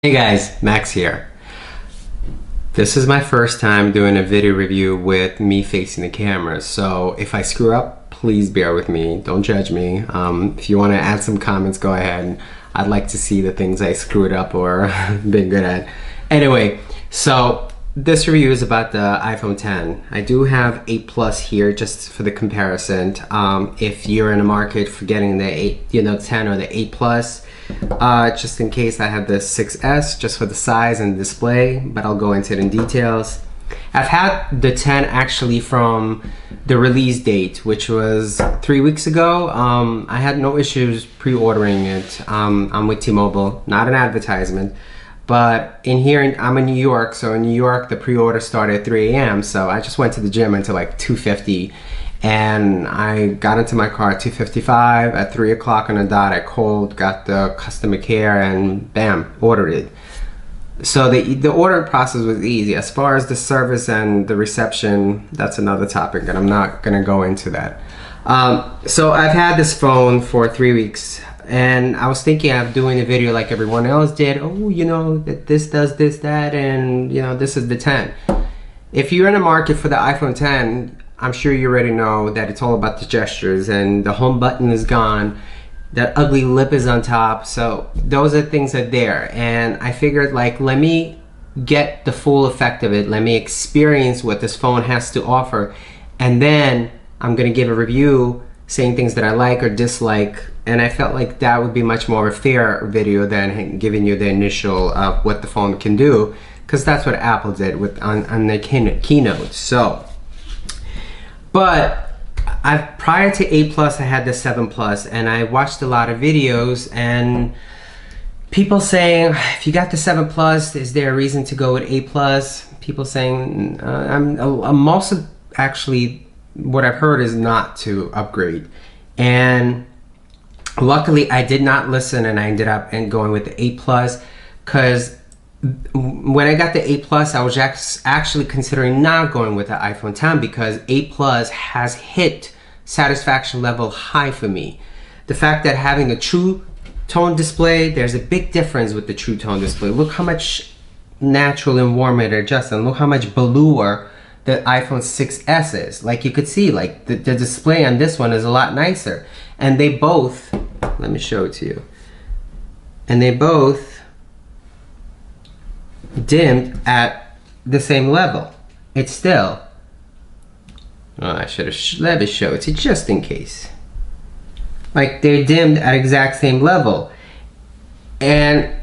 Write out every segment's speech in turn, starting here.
Hey guys, Max here. This is my first time doing a video review with me facing the camera, so if I screw up, please bear with me. Don't judge me. If you want to add some comments, go ahead. I'd like to see the things I screwed up or been good at. Anyway, so this review is about the iPhone 10. I do have 8 Plus here just for the comparison. If you're in the market for getting the 10 or the 8 Plus, just in case, I have the 6S just for the size and display, but I'll go into it in details. I've had the 10 actually from the release date, which was 3 weeks ago. I had no issues pre-ordering it. I'm with T-Mobile, not an advertisement. But I'm in New York, so in New York the pre-order started at 3 a.m. So I just went to the gym until like 2:50, and I got into my car at 2:55. At 3 o'clock on the dot, I called, got the customer care, and bam, ordered it. So the ordering process was easy. As far as the service and the reception, that's another topic, and I'm not gonna go into that. So I've had this phone for 3 weeks. And I was thinking of doing a video like everyone else did. Oh, that this does this, that, and this is the 10. If you're in the market for the iPhone 10, I'm sure you already know that it's all about the gestures, and the home button is gone. That ugly lip is on top. So those are things that are there. And I figured, like, let me get the full effect of it. Let me experience what this phone has to offer. And then I'm gonna give a review saying things that I like or dislike. And I felt like that would be much more of a fair video than giving you the initial of what the phone can do, because that's what Apple did on their keynote. So, but prior to 8 Plus, I had the 7 Plus, and I watched a lot of videos and people saying, if you got the 7 Plus, is there a reason to go with 8 Plus? People saying, most of actually what I've heard is not to upgrade. And luckily I did not listen, and I ended up going with the 8 Plus, because when I got the 8 Plus, I was actually considering not going with the iPhone 10, because 8 Plus has hit satisfaction level high for me. The fact that having a true tone display, there's a big difference with the true tone display. Look how much natural and warm it adjusts, and look how much bluer the iPhone 6S is. Like, you could see, like, the display on this one is a lot nicer. And they both, let me show it to you. And they both dimmed at the same level. It's still, I should have, let me show it to you just in case. Like, they're dimmed at exact same level. And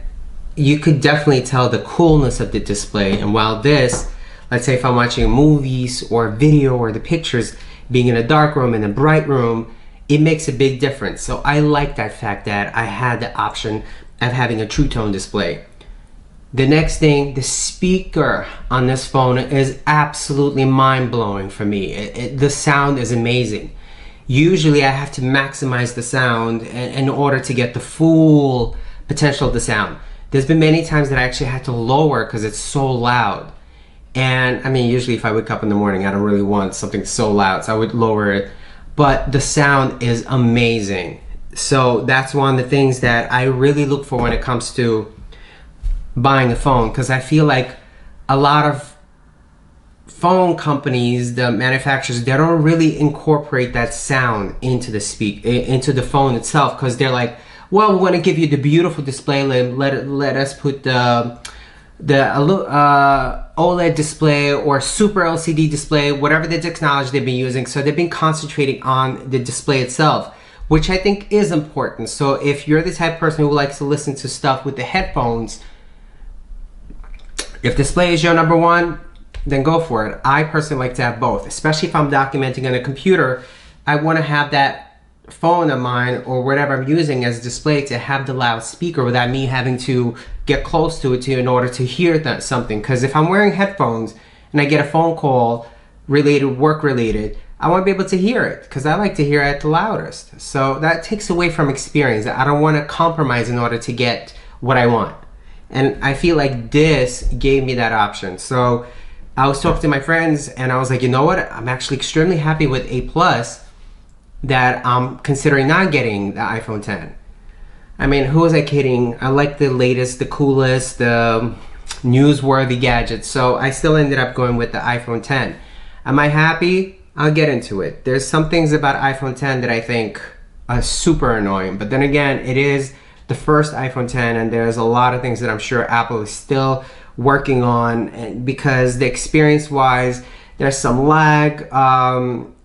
you could definitely tell the coolness of the display. And while this, let's say if I'm watching movies or video or the pictures, being in a dark room and a bright room, it makes a big difference. So I like that fact that I had the option of having a true tone display. The next thing, the speaker on this phone is absolutely mind-blowing for me. The sound is amazing. Usually I have to maximize the sound in order to get the full potential of the sound. There's been many times that I actually had to lower because it's so loud. And I mean, usually if I wake up in the morning, I don't really want something so loud, so I would lower it. But the sound is amazing. So that's one of the things that I really look for when it comes to buying a phone, because I feel like a lot of phone companies, the manufacturers, they don't really incorporate that sound into the phone itself, because they're like, well, we want to give you the beautiful display, let us put the OLED display or Super LCD display, whatever the technology they've been using. So they've been concentrating on the display itself, which I think is important. So if you're the type of person who likes to listen to stuff with the headphones, if display is your number one, then go for it. I personally like to have both, especially if I'm documenting on a computer. I want to have that phone of mine or whatever I'm using as a display to have the loudspeaker without me having to get close to it in order to hear something. Because if I'm wearing headphones and I get a phone call work related, I want to be able to hear it, because I like to hear it at the loudest. So that takes away from experience. I don't want to compromise in order to get what I want. And I feel like this gave me that option. So I was talking to my friends and I was like, you know what? I'm actually extremely happy with 8 Plus that I'm considering not getting the iPhone 10. I mean, who was I kidding? I like the latest, the coolest, the newsworthy gadgets. So I still ended up going with the iPhone 10. Am I happy? I'll get into it. There's some things about iPhone 10 that I think are super annoying. But then again, it is the first iPhone 10, and there's a lot of things that I'm sure Apple is still working on, and because the experience-wise, there's some lag.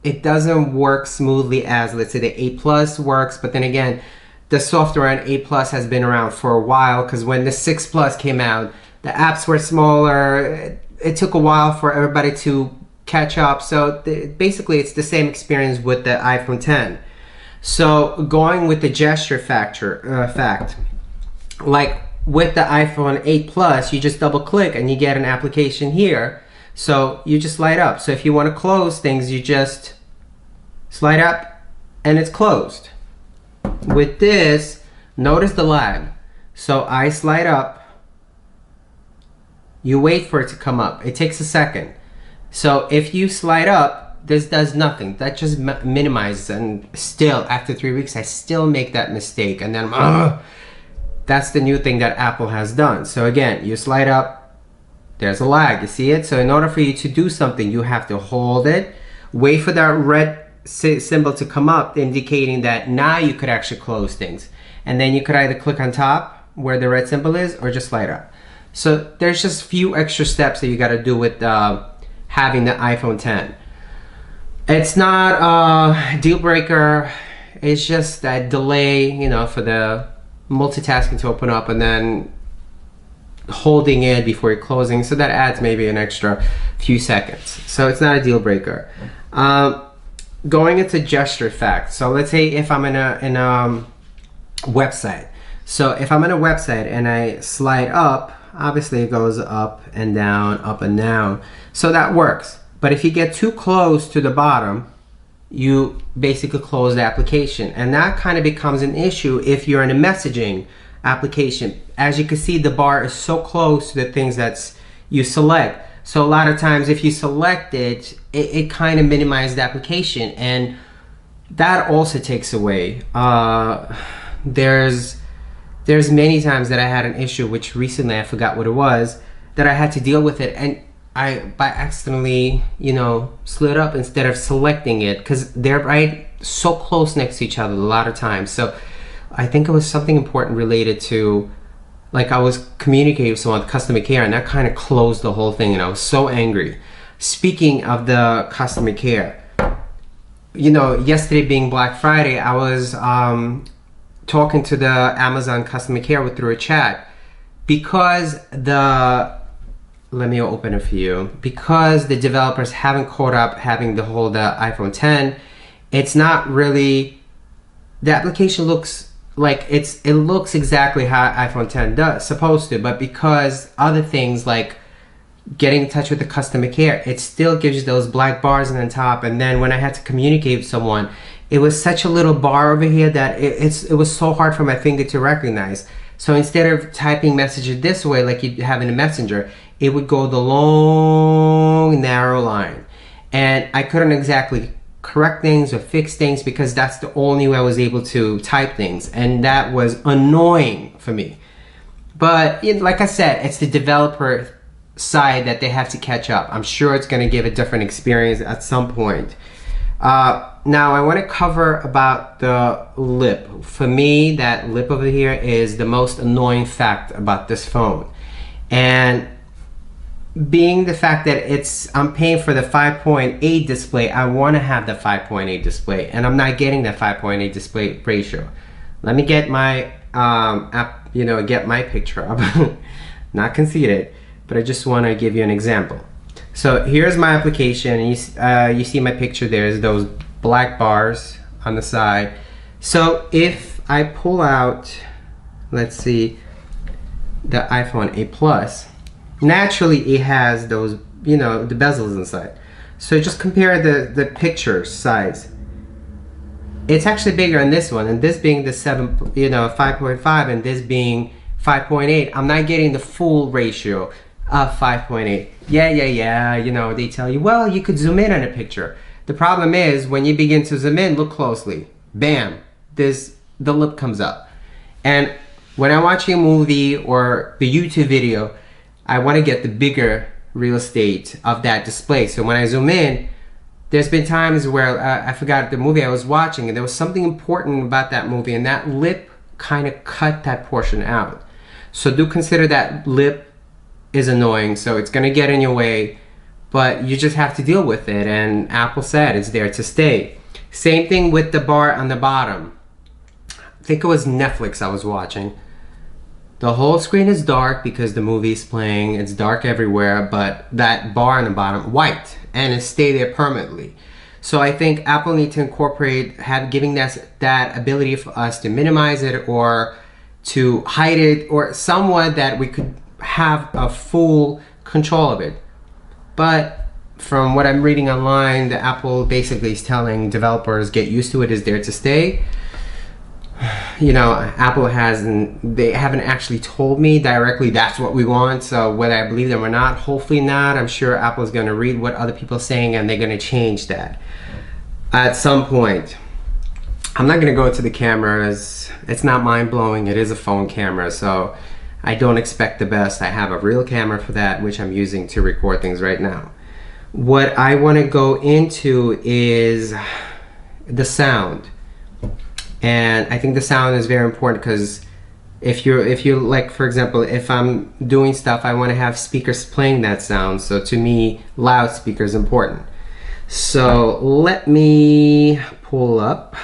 It doesn't work smoothly as, let's say, the 8 Plus works. But then again, the software on 8 Plus has been around for a while, because when the 6 Plus came out, the apps were smaller. It took a while for everybody to catch up. So basically, it's the same experience with the iPhone 10. So going with the gesture fact, like with the iPhone 8 Plus, you just double click and you get an application here. So you just slide up. So if you want to close things, you just slide up and it's closed. With this, notice the lag. So I slide up, you wait for it to come up. It takes a second. So if you slide up, this does nothing. That just minimizes, and still after 3 weeks, I still make that mistake. And then that's the new thing that Apple has done. So again, you slide up, there's a lag, you see it? So in order for you to do something, you have to hold it, wait for that red symbol to come up, indicating that now you could actually close things. And then you could either click on top where the red symbol is, or just slide up. So there's just a few extra steps that you got to do with having the iPhone 10. It's not a deal breaker. It's just that delay, you know, for the multitasking to open up and then holding it before you're closing. So that adds maybe an extra few seconds. So it's not a deal breaker. Going into gesture fact. So let's say if I'm in a website. So if I'm in a website and I slide up, obviously it goes up and down, up and down. So that works. But if you get too close to the bottom, you basically close the application. And that kind of becomes an issue if you're in a messaging application. As you can see, the bar is so close to the things that you select. So a lot of times if you select it, it kind of minimizes the application. And that also takes away. There's many times that I had an issue, which recently I forgot what it was, that I had to deal with it. And I, by accidentally, you know, slid up instead of selecting it, because they're right so close next to each other a lot of times. So I think it was something important related to, like, I was communicating with someone with customer care, and that kind of closed the whole thing, and I was so angry. Speaking of the customer care, you know, yesterday being Black Friday, I was talking to the Amazon customer care through a chat, because let me open it for you. Because the developers haven't caught up having the iPhone 10, it's not really, the application looks like it looks exactly how iPhone 10 does, supposed to, but because other things like getting in touch with the customer care, it still gives you those black bars on the top. And then when I had to communicate with someone, it was such a little bar over here that it was so hard for my finger to recognize. So instead of typing messages this way like you have in a messenger, it would go the long narrow line, and I couldn't exactly correct things or fix things because that's the only way I was able to type things, and that was annoying for me. But like I said, it's the developer side that they have to catch up. I'm sure it's going to give a different experience at some point. Now I want to cover about the lip. For me, that lip over here is the most annoying fact about this phone. And being the fact that I'm paying for the 5.8 display, I want to have the 5.8 display, and I'm not getting that 5.8 display ratio. Let me get my get my picture up. Not conceited, but I just want to give you an example. So here's my application, and you see my picture. There's those black bars on the side. So if I pull out, let's see, the iPhone 8 Plus, naturally it has those, the bezels inside. So just compare the picture size. It's actually bigger on this one, and this being the 5.5, and this being 5.8. I'm not getting the full ratio of 5.8. Yeah, they tell you, well, you could zoom in on a picture. The problem is when you begin to zoom in, look closely. Bam, the lip comes up. And when I'm watching a movie or the YouTube video, I want to get the bigger real estate of that display. So when I zoom in, there's been times where I forgot the movie I was watching and there was something important about that movie, and that lip kind of cut that portion out. So do consider that lip is annoying, so it's gonna get in your way, but you just have to deal with it, and Apple said it's there to stay. Same thing with the bar on the bottom. I think it was Netflix I was watching. The whole screen is dark because the movie is playing. It's dark everywhere, but that bar on the bottom, white, and it stay there permanently. So I think Apple needs to incorporate, giving us that ability for us to minimize it or to hide it, or somewhat that we could have a full control of it. But from what I'm reading online, the Apple basically is telling developers, get used to it, it's there to stay. You know, Apple they haven't actually told me directly that's what we want, so whether I believe them or not, hopefully not. I'm sure Apple's going to read what other people are saying and they're going to change that at some point. I'm not going to go into the cameras. It's not mind-blowing. It is a phone camera, so I don't expect the best. I have a real camera for that, which I'm using to record things right now. What I want to go into is the sound. And I think the sound is very important because if you're like, for example, if I'm doing stuff, I want to have speakers playing that sound. So to me, loudspeaker is important. So let me pull up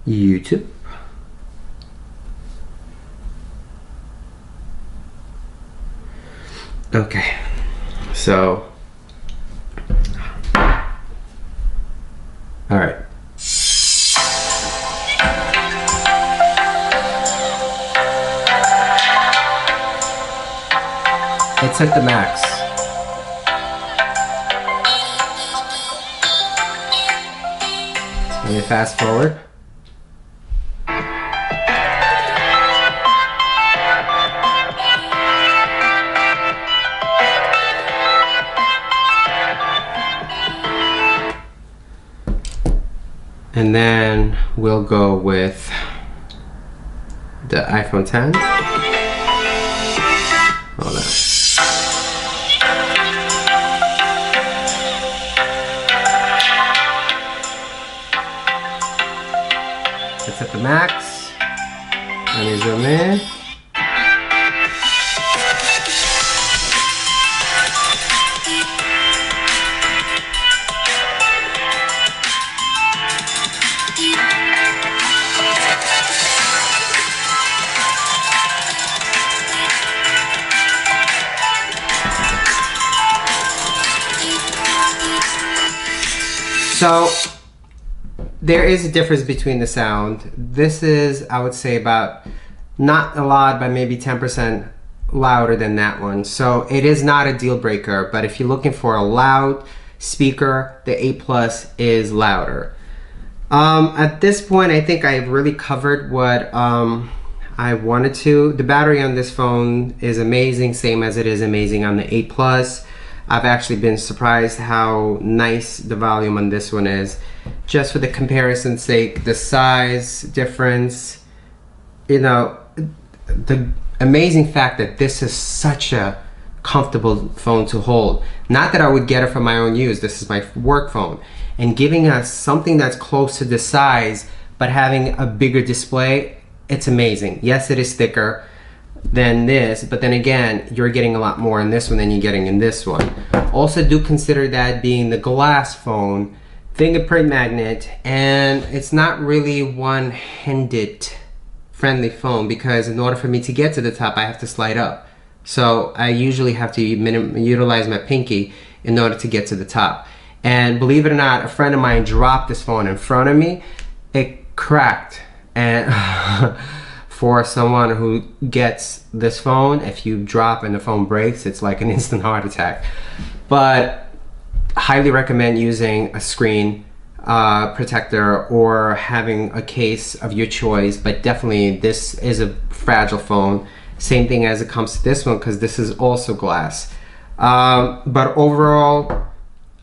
YouTube. Okay, so all right. It's at the max. Let me fast forward. And then we'll go with the iPhone 10. Hold on. It's at the max. Let me zoom in. So there is a difference between the sound. This is, I would say, about not a lot, but maybe 10% louder than that one. So it is not a deal breaker, but if you're looking for a loud speaker, the 8 Plus is louder. At this point, I think I've really covered what I wanted to. The battery on this phone is amazing, same as it is amazing on the 8 Plus. I've actually been surprised how nice the volume on this one is. Just for the comparison's sake, the size difference, you know, the amazing fact that this is such a comfortable phone to hold. Not that I would get it for my own use, this is my work phone. And giving us something that's close to the size, but having a bigger display, it's amazing. Yes, it is thicker than this, but then again, you're getting a lot more in this one than you're getting in this one. Also do consider that being the glass phone, fingerprint magnet, and it's not really one-handed friendly phone because in order for me to get to the top, I have to slide up. So I usually have to utilize my pinky in order to get to the top. And believe it or not, a friend of mine dropped this phone in front of me. It cracked. And for someone who gets this phone, if you drop and the phone breaks, it's like an instant heart attack. But highly recommend using a screen protector or having a case of your choice, but definitely this is a fragile phone. Same thing as it comes to this one because this is also glass. But overall,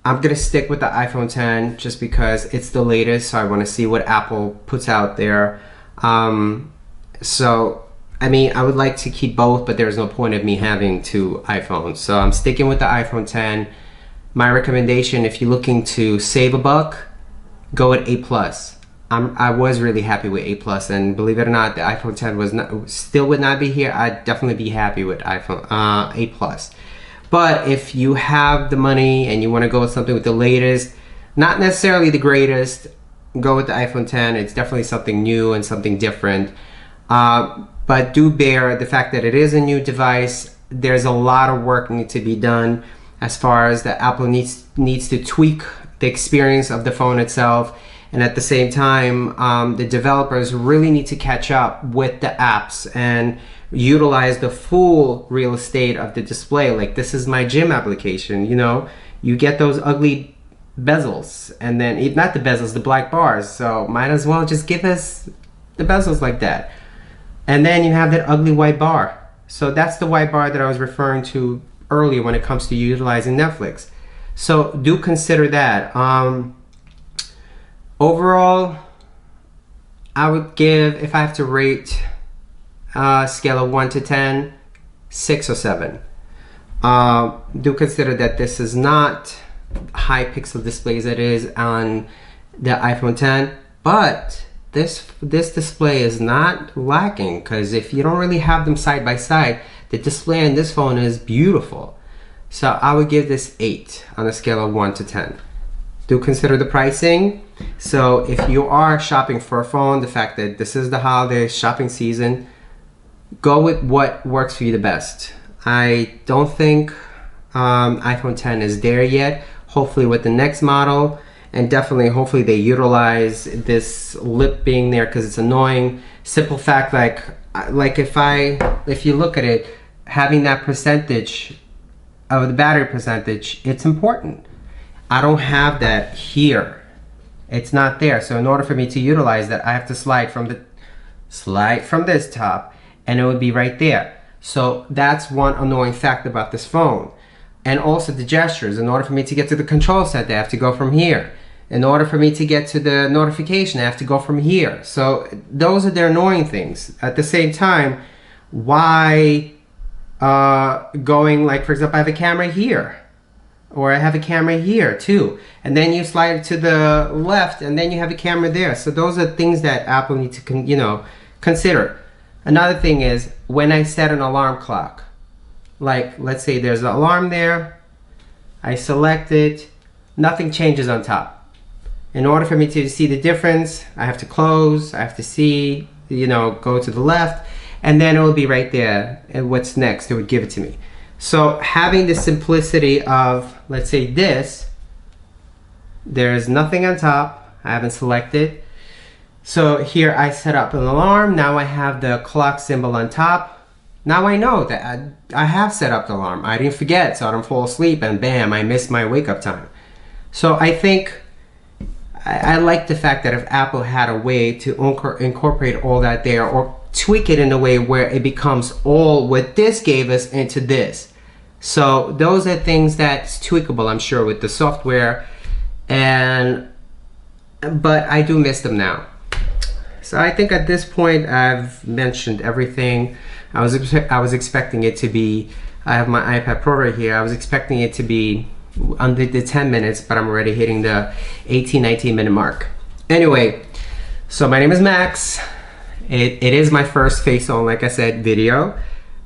I'm gonna stick with the iPhone 10 just because it's the latest, so I wanna see what Apple puts out there. So I mean, I would like to keep both, but there's no point of me having two iPhones. So I'm sticking with the iPhone 10. My recommendation, if you're looking to save a buck, go with A plus. I was really happy with A plus, and believe it or not, the iPhone 10 was not, still would not be here. I'd definitely be happy with iPhone A plus. But if you have the money and you want to go with something with the latest, not necessarily the greatest, go with the iPhone 10. It's definitely something new and something different. But do bear the fact that it is a new device. There's a lot of work need to be done as far as the Apple needs to tweak the experience of the phone itself, and at the same time the developers really need to catch up with the apps and utilize the full real estate of the display. Like, this is my gym application, you know, you get those ugly bezels, and then not the bezels, the black bars, so might as well just give us the bezels like that. And then you have that ugly white bar. So that's the white bar that I was referring to earlier when it comes to utilizing Netflix. So do consider that. Overall, I would give, if I have to rate a scale of 1 to 10, 6 or 7. Do consider that this is not high pixel displays that is on the iPhone 10, but this display is not lacking, because if you don't really have them side by side, the display on this phone is beautiful. So I would give this 8 on a scale of 1 to 10. Do consider the pricing. So if you are shopping for a phone, the fact that this is the holiday shopping season, go with what works for you the best. I don't think iPhone 10 is there yet. Hopefully with the next model, and definitely hopefully they utilize this lip being there, because it's annoying. Simple fact, like if you look at it, having that percentage of the battery percentage, it's important. I don't have that here. It's not there. So in order for me to utilize that, I have to slide from this top, and it would be right there. So that's one annoying fact about this phone. And also the gestures. In order for me to get to the control center, I have to go from here. In order for me to get to the notification, I have to go from here. So those are the annoying things. At the same time, why going, like, for example, I have a camera here, or I have a camera here too, and then you slide it to the left, and then you have a camera there. So those are things that Apple needs to consider. Another thing is, when I set an alarm clock, like let's say there's an alarm there, I select it, nothing changes on top. In order for me to see the difference, I have to close, I have to see, go to the left, and then it will be right there, and what's next, it would give it to me. So having the simplicity of, let's say this, there's nothing on top, I haven't selected. So here I set up an alarm, now I have the clock symbol on top. Now I know that I have set up the alarm. I didn't forget, so I don't fall asleep, and bam, I missed my wake up time. So I think, I like the fact that if Apple had a way to incorporate all that there, or tweak it in a way where it becomes all what this gave us into this. So those are things that's tweakable, I'm sure, with the software, but I do miss them now. So I think at this point I've mentioned everything. I was expecting it to be, I have my iPad Pro right here, I was expecting it to be under the 10 minutes, but I'm already hitting the 18-19 minute mark. Anyway, so my name is Max. It is my first face on, like I said, video.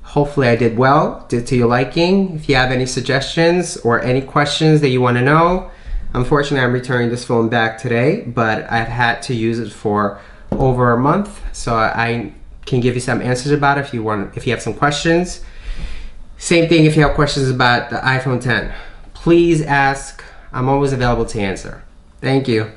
Hopefully I did well, did to your liking. If you have any suggestions or any questions that you want to know, unfortunately I'm returning this phone back today, but I've had to use it for over a month, so I can give you some answers about it if you have some questions. Same thing if you have questions about the iPhone 10. Please ask. I'm always available to answer. Thank you.